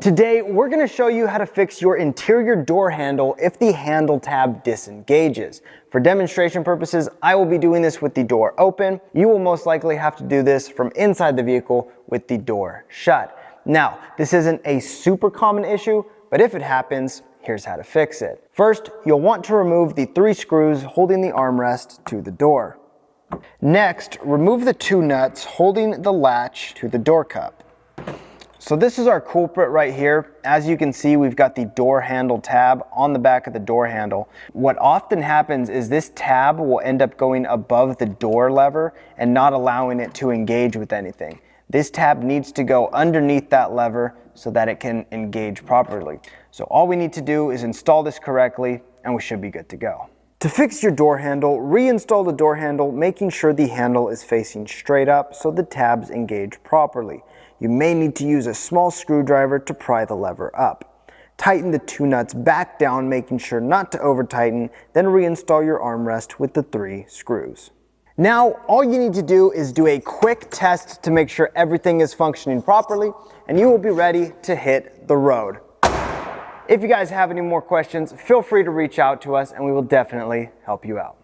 Today, we're going to show you how to fix your interior door handle if the handle tab disengages. For demonstration purposes, I will be doing this with the door open. You will most likely have to do this from inside the vehicle with the door shut. Now, this isn't a super common issue, but if it happens, here's how to fix it. First, you'll want to remove the 3 screws holding the armrest to the door. Next, remove the 2 nuts holding the latch to the door cup. So this is our culprit right here. As you can see, we've got the door handle tab on the back of the door handle. What often happens is this tab will end up going above the door lever and not allowing it to engage with anything. This tab needs to go underneath that lever so that it can engage properly. So all we need to do is install this correctly and we should be good to go. To fix your door handle, reinstall the door handle, making sure the handle is facing straight up so the tabs engage properly. You may need to use a small screwdriver to pry the lever up. Tighten the 2 nuts back down, making sure not to over tighten, then reinstall your armrest with the 3 screws. Now, all you need to do is do a quick test to make sure everything is functioning properly, and you will be ready to hit the road. If you guys have any more questions, feel free to reach out to us and we will definitely help you out.